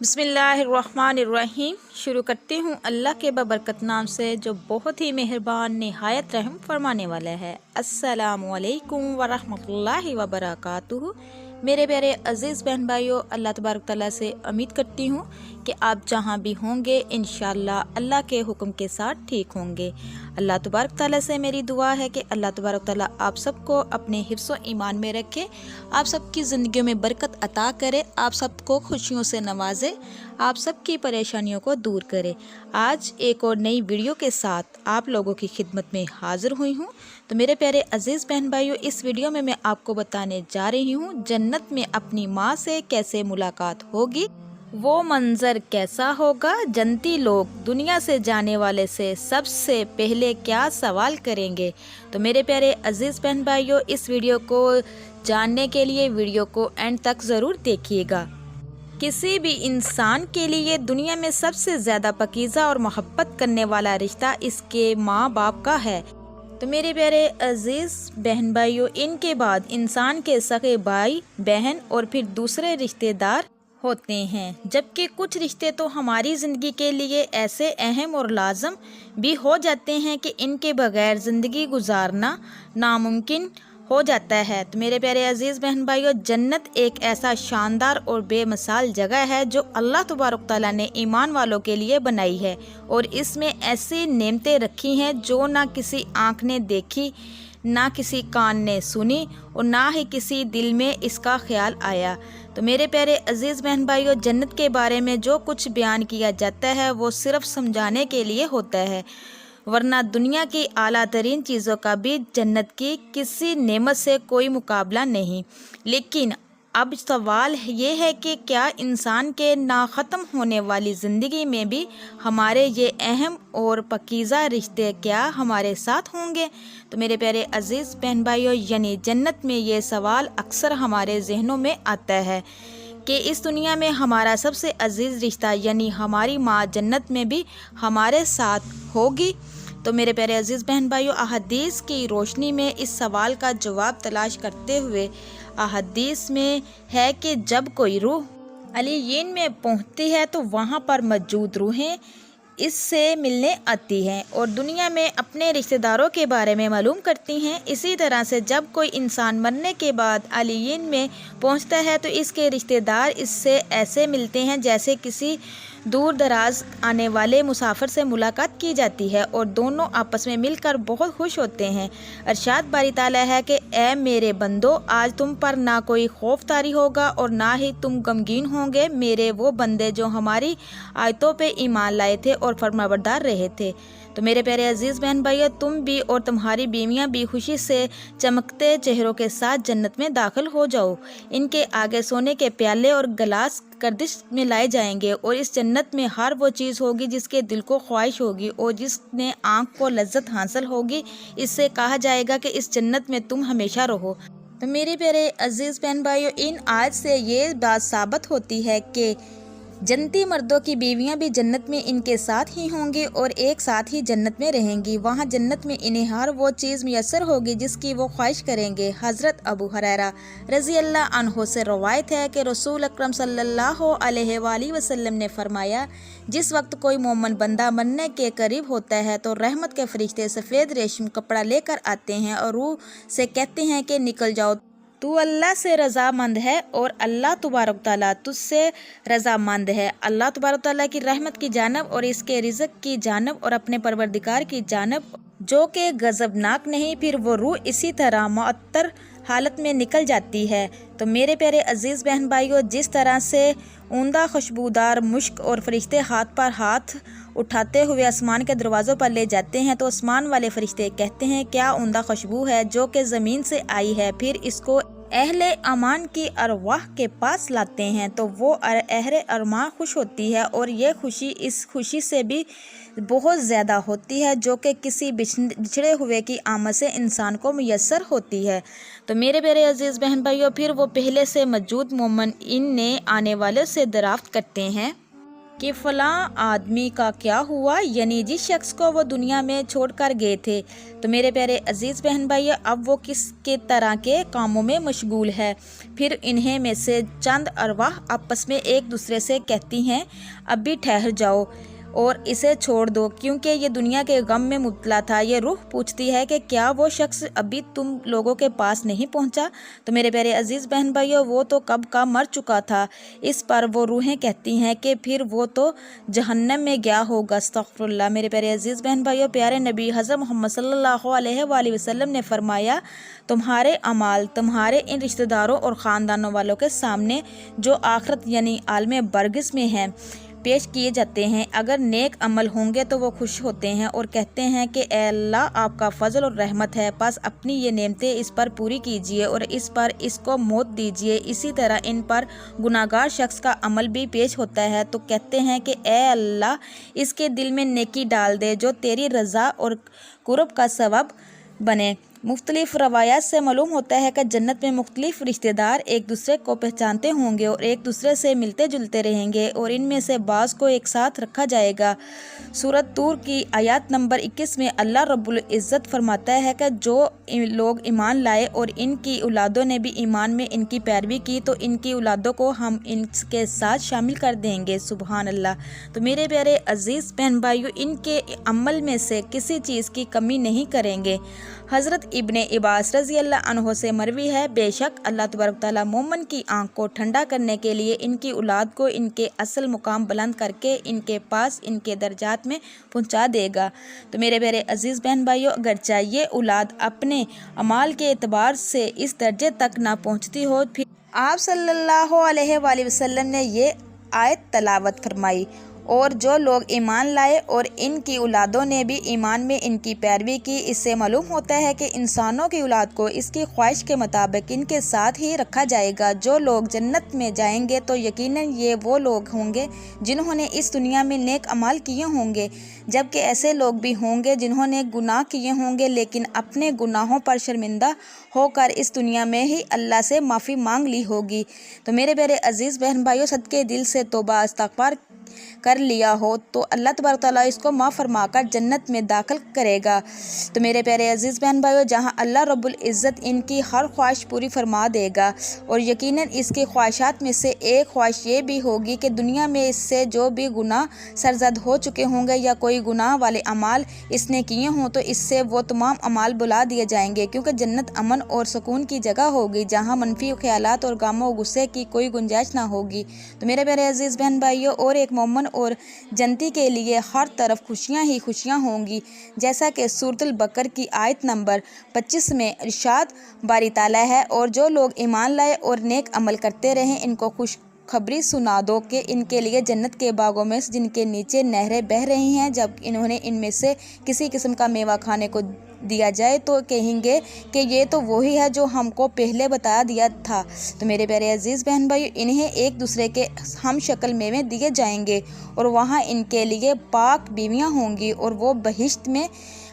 بسم اللہ الرحمن الرحیم۔ شروع کرتی ہوں اللہ کے ببرکت نام سے جو بہت ہی مہربان نہایت رحم فرمانے والا ہے۔ السلام علیکم ورحمۃ اللہ وبرکاتہ۔ میرے پیارے عزیز بہن بھائیوں، اللہ تبارک تعالیٰ سے امید کرتی ہوں کہ آپ جہاں بھی ہوں گے انشاءاللہ اللہ کے حکم کے ساتھ ٹھیک ہوں گے۔ اللہ تبارک تعالیٰ سے میری دعا ہے کہ اللہ تبارک تعالیٰ آپ سب کو اپنے حفظ و ایمان میں رکھے، آپ سب کی زندگیوں میں برکت عطا کرے، آپ سب کو خوشیوں سے نوازے، آپ سب کی پریشانیوں کو دور کرے۔ آج ایک اور نئی ویڈیو کے ساتھ آپ لوگوں کی خدمت میں حاضر ہوئی ہوں۔ تو میرے پیارے عزیز بہن بھائیوں، اس ویڈیو میں آپ کو بتانے جا رہی ہوں جنت میں اپنی ماں سے کیسے ملاقات ہوگی، وہ منظر کیسا ہوگا، جنتی لوگ دنیا سے جانے والے سے سب سے پہلے کیا سوال کریں گے۔ تو میرے پیارے عزیز بہن بھائیوں، اس ویڈیو کو جاننے کے لیے ویڈیو کو اینڈ تک ضرور دیکھیے گا۔ کسی بھی انسان کے لیے دنیا میں سب سے زیادہ پاکیزہ اور محبت کرنے والا رشتہ اس کے ماں باپ کا ہے۔ تو میرے پیارے عزیز بہن بھائیوں، ان کے بعد انسان کے سگے بھائی بہن اور پھر دوسرے رشتہ دار ہوتے ہیں، جبکہ کچھ رشتے تو ہماری زندگی کے لیے ایسے اہم اور لازم بھی ہو جاتے ہیں کہ ان کے بغیر زندگی گزارنا ناممکن ہو جاتا ہے۔ تو میرے پیارے عزیز بہن بھائیوں، جنت ایک ایسا شاندار اور بے مثال جگہ ہے جو اللہ تبارک تعالیٰ نے ایمان والوں کے لیے بنائی ہے، اور اس میں ایسی نعمتیں رکھی ہیں جو نہ کسی آنکھ نے دیکھی، نہ کسی کان نے سنی، اور نہ ہی کسی دل میں اس کا خیال آیا۔ تو میرے پیارے عزیز بہن بھائیوں، جنت کے بارے میں جو کچھ بیان کیا جاتا ہے وہ صرف سمجھانے کے لیے ہوتا ہے، ورنہ دنیا کی اعلیٰ ترین چیزوں کا بھی جنت کی کسی نعمت سے کوئی مقابلہ نہیں۔ لیکن اب سوال یہ ہے کہ کیا انسان کے نہ ختم ہونے والی زندگی میں بھی ہمارے یہ اہم اور پاکیزہ رشتے کیا ہمارے ساتھ ہوں گے؟ تو میرے پیارے عزیز بہن بھائیوں، یعنی جنت میں یہ سوال اکثر ہمارے ذہنوں میں آتا ہے کہ اس دنیا میں ہمارا سب سے عزیز رشتہ یعنی ہماری ماں جنت میں بھی ہمارے ساتھ ہوگی؟ تو میرے پیارے عزیز بہن بھائیوں، احادیث کی روشنی میں اس سوال کا جواب تلاش کرتے ہوئے احادیث میں ہے کہ جب کوئی روح علیین میں پہنچتی ہے تو وہاں پر موجود روحیں اس سے ملنے آتی ہیں اور دنیا میں اپنے رشتہ داروں کے بارے میں معلوم کرتی ہیں۔ اسی طرح سے جب کوئی انسان مرنے کے بعد علیین میں پہنچتا ہے تو اس کے رشتہ دار اس سے ایسے ملتے ہیں جیسے کسی دور دراز آنے والے مسافر سے ملاقات کی جاتی ہے، اور دونوں آپس میں مل کر بہت خوش ہوتے ہیں۔ ارشاد باری تعالیٰ ہے کہ اے میرے بندو، آج تم پر نہ کوئی خوف طاری ہوگا اور نہ ہی تم غمگین ہوں گے، میرے وہ بندے جو ہماری آیتوں پہ ایمان لائے تھے اور فرمانبردار رہے تھے۔ تو میرے پیارے عزیز بہن بھائیوں، تم بھی اور تمہاری بیویاں بھی خوشی سے چمکتے چہروں کے ساتھ جنت میں داخل ہو جاؤ۔ ان کے آگے سونے کے پیالے اور گلاس گردش میں لائے جائیں گے، اور اس جنت میں ہر وہ چیز ہوگی جس کے دل کو خواہش ہوگی اور جس نے آنکھ کو لذت حاصل ہوگی۔ اس سے کہا جائے گا کہ اس جنت میں تم ہمیشہ رہو۔ تو میرے پیارے عزیز بہن بھائیوں، ان آیت سے یہ بات ثابت ہوتی ہے کہ جنتی مردوں کی بیویاں بھی جنت میں ان کے ساتھ ہی ہوں گی اور ایک ساتھ ہی جنت میں رہیں گی۔ وہاں جنت میں انہیں ہر وہ چیز میسر ہوگی جس کی وہ خواہش کریں گے۔ حضرت ابو ہریرہ رضی اللہ عنہ سے روایت ہے کہ رسول اکرم صلی اللہ علیہ وآلہ وسلم نے فرمایا، جس وقت کوئی مومن بندہ مرنے کے قریب ہوتا ہے تو رحمت کے فرشتے سفید ریشم کپڑا لے کر آتے ہیں اور روح سے کہتے ہیں کہ نکل جاؤ، تو اللہ سے رضا مند ہے اور اللہ تبارک تعالیٰ تجھ سے رضا مند ہے، اللہ تبارک تعالیٰ کی رحمت کی جانب اور اس کے رزق کی جانب اور اپنے پروردگار کی جانب جو کہ غضبناک نہیں۔ پھر وہ روح اسی طرح معطر حالت میں نکل جاتی ہے۔ تو میرے پیارے عزیز بہن بھائیوں، جس طرح سے عمدہ خوشبودار مشک اور فرشتے ہاتھ پر ہاتھ اٹھاتے ہوئے آسمان کے دروازوں پر لے جاتے ہیں تو آسمان والے فرشتے کہتے ہیں کیا عمدہ خوشبو ہے جو کہ زمین سے آئی ہے، پھر اس کو اہل امان کی ارواح کے پاس لاتے ہیں تو وہ اہل ارواح خوش ہوتی ہے، اور یہ خوشی اس خوشی سے بھی بہت زیادہ ہوتی ہے جو کہ کسی بچھڑے ہوئے کی آمد سے انسان کو میسر ہوتی ہے۔ تو میرے پیارے عزیز بہن بھائیوں، پھر وہ پہلے سے موجود مومن ان نے آنے والے سے دریافت کرتے ہیں کہ فلاں آدمی کا کیا ہوا، یعنی جس شخص کو وہ دنیا میں چھوڑ کر گئے تھے۔ تو میرے پیارے عزیز بہن بھائیو، اب وہ کس کے طرح کے کاموں میں مشغول ہے۔ پھر انہیں میں سے چند ارواح آپس میں ایک دوسرے سے کہتی ہیں، اب بھی ٹھہر جاؤ اور اسے چھوڑ دو کیونکہ یہ دنیا کے غم میں مبتلا تھا۔ یہ روح پوچھتی ہے کہ کیا وہ شخص ابھی تم لوگوں کے پاس نہیں پہنچا؟ تو میرے پیارے عزیز بہن بھائیو، وہ تو کب کا مر چکا تھا۔ اس پر وہ روحیں کہتی ہیں کہ پھر وہ تو جہنم میں گیا ہوگا۔ استغفر اللہ۔ میرے پیارے عزیز بہن بھائیو، پیارے نبی حضرت محمد صلی اللہ علیہ وآلہ وسلم نے فرمایا، تمہارے اعمال تمہارے ان رشتہ داروں اور خاندانوں والوں کے سامنے جو آخرت یعنی عالم برزخ میں ہیں پیش کیے جاتے ہیں۔ اگر نیک عمل ہوں گے تو وہ خوش ہوتے ہیں اور کہتے ہیں کہ اے اللہ، آپ کا فضل اور رحمت ہے، پس اپنی یہ نعمتیں اس پر پوری کیجئے اور اس کو موت دیجئے۔ اسی طرح ان پر گناہگار شخص کا عمل بھی پیش ہوتا ہے تو کہتے ہیں کہ اے اللہ، اس کے دل میں نیکی ڈال دے جو تیری رضا اور قرب کا سبب بنے۔ مختلف روایات سے معلوم ہوتا ہے کہ جنت میں مختلف رشتہ دار ایک دوسرے کو پہچانتے ہوں گے اور ایک دوسرے سے ملتے جلتے رہیں گے اور ان میں سے بعض کو ایک ساتھ رکھا جائے گا۔ سورۃ طور کی آیت نمبر 21 میں اللہ رب العزت فرماتا ہے کہ جو لوگ ایمان لائے اور ان کی اولادوں نے بھی ایمان میں ان کی پیروی کی تو ان کی اولادوں کو ہم ان کے ساتھ شامل کر دیں گے۔ سبحان اللہ۔ تو میرے پیارے عزیز بہن بھائیو، ان کے عمل میں سے کسی چیز کی کمی نہیں کریں گے۔ حضرت ابن عباس رضی اللہ عنہ سے مروی ہے، بے شک اللہ تبارک تعالیٰ مومن کی آنکھ کو ٹھنڈا کرنے کے لیے ان کی اولاد کو ان کے اصل مقام بلند کر کے ان کے پاس ان کے درجات میں پہنچا دے گا۔ تو میرے پیارے عزیز بہن بھائیو، اگرچہ یہ اولاد اپنے اعمال کے اعتبار سے اس درجے تک نہ پہنچتی ہو، پھر آپ صلی اللہ علیہ وآلہ وسلم نے یہ آیت تلاوت فرمائی، اور جو لوگ ایمان لائے اور ان کی اولادوں نے بھی ایمان میں ان کی پیروی کی۔ اس سے معلوم ہوتا ہے کہ انسانوں کی اولاد کو اس کی خواہش کے مطابق ان کے ساتھ ہی رکھا جائے گا۔ جو لوگ جنت میں جائیں گے تو یقیناً یہ وہ لوگ ہوں گے جنہوں نے اس دنیا میں نیک اعمال کیے ہوں گے، جبکہ ایسے لوگ بھی ہوں گے جنہوں نے گناہ کیے ہوں گے لیکن اپنے گناہوں پر شرمندہ ہو کر اس دنیا میں ہی اللہ سے معافی مانگ لی ہوگی۔ تو میرے پیارے عزیز بہن بھائیو، صدقے دل سے توبہ استغفار کر لیا ہو تو اللہ تبارک تعالیٰ اس کو معاف فرما کر جنت میں داخل کرے گا۔ تو میرے پیارے عزیز بہن بھائیو، جہاں اللہ رب العزت ان کی ہر خواہش پوری فرما دے گا، اور یقیناً اس کی خواہشات میں سے ایک خواہش یہ بھی ہوگی کہ دنیا میں اس سے جو بھی گناہ سرزد ہو چکے ہوں گے یا کوئی گناہ والے اعمال اس نے کیے ہوں تو اس سے وہ تمام اعمال بلا دیے جائیں گے، کیونکہ جنت امن اور سکون کی جگہ ہوگی جہاں منفی خیالات اور غم و غصے کی کوئی گنجائش نہ ہوگی۔ تو میرے پیارے عزیز بہن بھائیو، اور ایک مومن اور جنتی کے لیے ہر طرف خوشیاں ہی خوشیاں ہوں گی، جیسا کہ سورۃ البقرہ کی آیت نمبر 25 میں ارشاد باری تعالیٰ ہے، اور جو لوگ ایمان لائے اور نیک عمل کرتے رہیں ان کو خوش خبری سنا دو کہ ان کے لیے جنت کے باغوں میں جن کے نیچے نہریں بہہ رہی ہیں، جب انہیں ان میں سے کسی قسم کا میوہ کھانے کو دیا جائے تو کہیں گے کہ یہ تو وہی ہے جو ہم کو پہلے بتا دیا تھا۔ تو میرے پیارے عزیز بہن بھائی، انہیں ایک دوسرے کے ہم شکل میوے دیے جائیں گے اور وہاں ان کے لیے پاک بیویاں ہوں گی اور وہ بہشت میں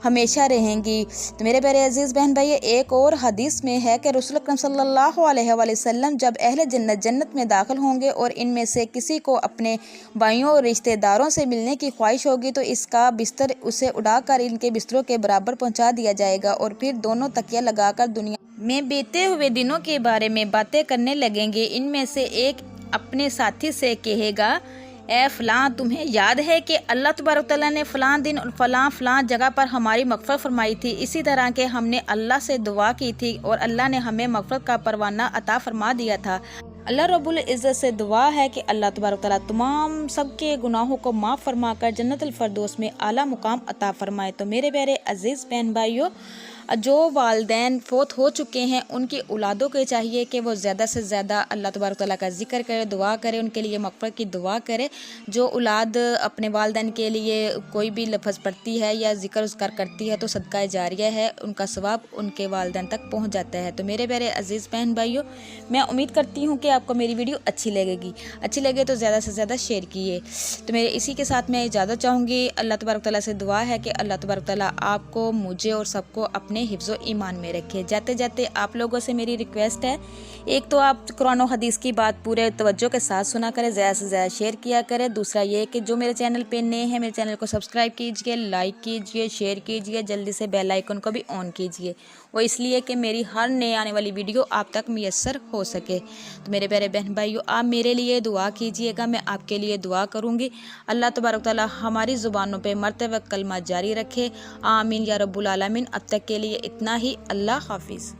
ہمیشہ رہیں گی۔ تو میرے پیارے عزیز بہن بھائی، ایک اور حدیث میں ہے کہ رسول اکرم صلی اللہ علیہ وآلہ وسلم جب اہل جنت میں داخل ہوں گے اور ان میں سے کسی کو اپنے بھائیوں اور رشتہ داروں سے ملنے کی خواہش ہوگی تو اس کا بستر اسے اڑا کر ان کے بستروں کے برابر پہنچا دیا جائے گا، اور پھر دونوں تکیہ لگا کر دنیا میں بیتے ہوئے دنوں کے بارے میں باتیں کرنے لگیں گے۔ ان میں سے ایک اپنے ساتھی سے کہے گا، اے فلاں، تمہیں یاد ہے کہ اللہ تبارک تعالیٰ نے فلاں دن اور فلاں جگہ پر ہماری مغفرت فرمائی تھی، اسی طرح کہ ہم نے اللہ سے دعا کی تھی اور اللہ نے ہمیں مغفرت کا پروانہ عطا فرما دیا تھا۔ اللہ رب العزت سے دعا ہے کہ اللہ تبارک تعالیٰ تمام سب کے گناہوں کو معاف فرما کر جنت الفردوس میں اعلیٰ مقام عطا فرمائے۔ تو میرے پیارے عزیز بہن بھائیوں، جو والدین فوت ہو چکے ہیں ان کی اولادوں کو چاہیے کہ وہ زیادہ سے زیادہ اللہ تبارک تعالیٰ کا ذکر کرے، دعا کرے، ان کے لیے مغفرت کی دعا کرے۔ جو اولاد اپنے والدین کے لیے کوئی بھی لفظ پڑھتی ہے یا ذکر اذکار کرتی ہے تو صدقہ جاریہ ہے، ان کا ثواب ان کے والدین تک پہنچ جاتا ہے۔ تو میرے پیارے عزیز بہن بھائیوں، میں امید کرتی ہوں کہ آپ کو میری ویڈیو اچھی لگے گی، اچھی لگے تو زیادہ سے زیادہ شیئر کیے۔ تو میرے اسی کے ساتھ میں اجازت چاہوں گی۔ اللہ تبارک تعالیٰ سے دعا ہے کہ اللہ تبارک تعالیٰ آپ کو، مجھے اور سب کو اپنے اپنے حفظ و ایمان میں رکھے۔ جاتے جاتے آپ لوگوں سے میری ریکویسٹ ہے، ایک تو آپ قرآن و حدیث کی بات پورے توجہ کے ساتھ سنا کریں، زیادہ سے زیادہ شیئر کیا کریں۔ دوسرا یہ کہ جو میرے چینل پہ نئے ہیں میرے چینل کو سبسکرائب کیجئے، لائک کیجئے، شیئر کیجئے، جلدی سے بیل آئیکن کو بھی آن کیجئے، وہ اس لیے کہ میری ہر نئے آنے والی ویڈیو آپ تک میسر ہو سکے۔ تو میرے پیارے بہن بھائیو، آپ میرے لیے دعا کیجئے گا، میں آپ کے لیے دعا کروں گی۔ اللہ تبارک تعالی ہماری زبانوں پہ مرتے وقت کلمہ جاری رکھے، آمین یا رب العالمین۔ اب تک کے لیے اتنا ہی، اللہ حافظ۔